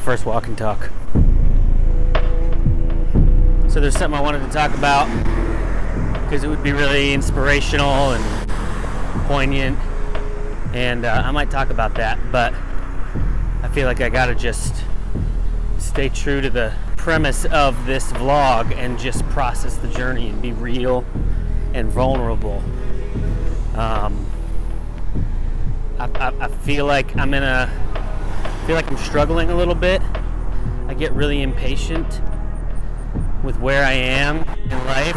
first walk and talk. So there's something I wanted to talk about because it would be really inspirational and poignant, and I might talk about that, but I feel like I gotta just stay true to the premise of this vlog and just process the journey and be real and vulnerable. I feel like I'm struggling a little bit. I get really impatient with where I am in life,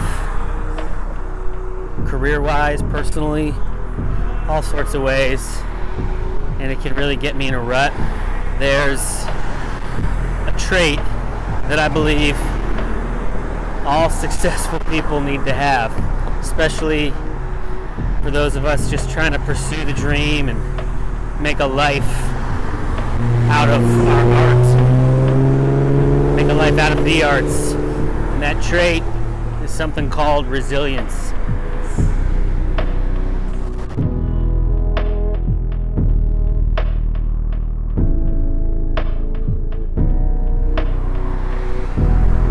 career-wise, personally, all sorts of ways, and it can really get me in a rut. There's a trait that I believe all successful people need to have, especially for those of us just trying to pursue the dream and make a life out of our art, make a life out of the arts. And that trait is something called resilience.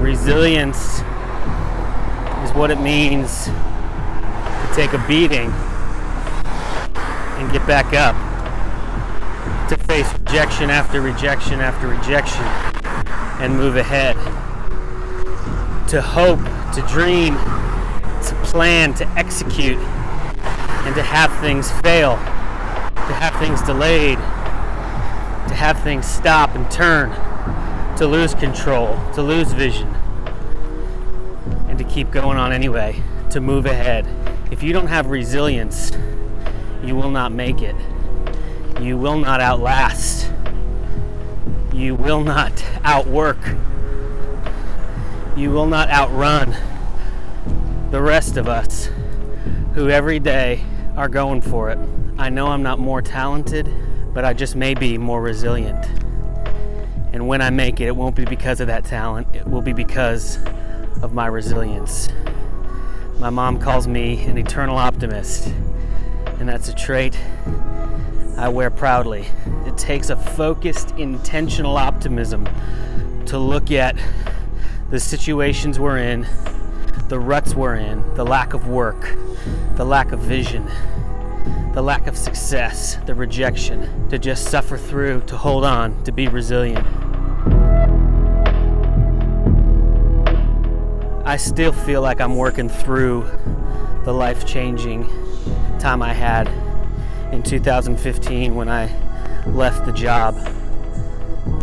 Resilience is what it means to take a beating and get back up, to face rejection after rejection after rejection and move ahead, to hope, to dream, to plan, to execute, and to have things fail, to have things delayed, to have things stop and turn, to lose control, to lose vision, and to keep going on anyway, to move ahead. If you don't have resilience, you will not make it. You will not outlast. You will not outwork. You will not outrun the rest of us who every day are going for it. I know I'm not more talented, but I just may be more resilient. And when I make it, it won't be because of that talent. It will be because of my resilience. My mom calls me an eternal optimist, and that's a trait I wear proudly. It takes a focused, intentional optimism to look at the situations we're in, the ruts we're in, the lack of work, the lack of vision, the lack of success, the rejection, to just suffer through, to hold on, to be resilient. I still feel like I'm working through the life-changing time I had in 2015 when I left the job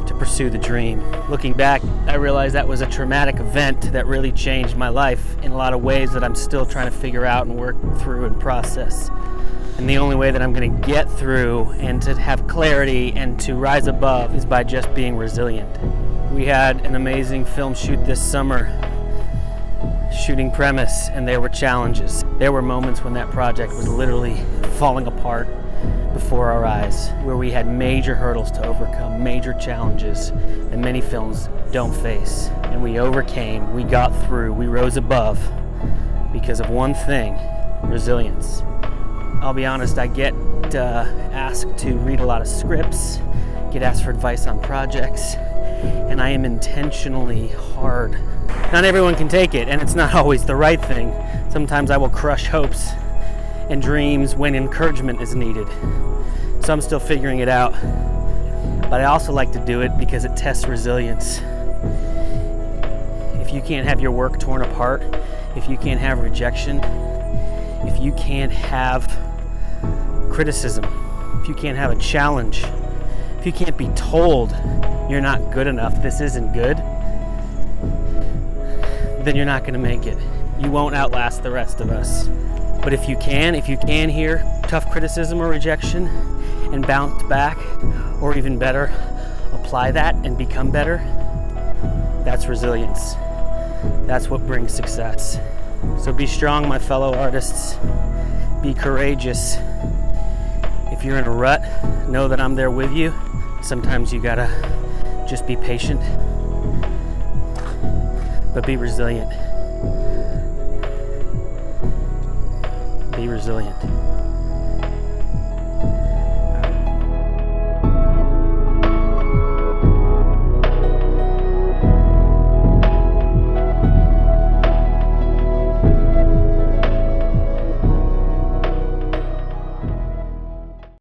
to pursue the dream. Looking back, I realized that was a traumatic event that really changed my life in a lot of ways that I'm still trying to figure out and work through and process. And the only way that I'm going to get through and to have clarity and to rise above is by just being resilient. We had an amazing film shoot this summer, shooting Premise, and there were challenges. There were moments when that project was literally falling apart before our eyes, where we had major hurdles to overcome, major challenges that many films don't face. And we overcame, we got through, we rose above because of one thing: resilience. I'll be honest, I get asked to read a lot of scripts, get asked for advice on projects, and I am intentionally hard. Not everyone can take it, and it's not always the right thing. Sometimes I will crush hopes and dreams when encouragement is needed. So I'm still figuring it out. But I also like to do it because it tests resilience. If you can't have your work torn apart, if you can't have rejection, if you can't have criticism, if you can't have a challenge, if you can't be told you're not good enough, this isn't good, then you're not going to make it. You won't outlast the rest of us. But if you can hear tough criticism or rejection and bounce back, or even better, apply that and become better, that's resilience. That's what brings success. So be strong, my fellow artists. Be courageous. If you're in a rut, know that I'm there with you. Sometimes you gotta just be patient, but be resilient. Be resilient.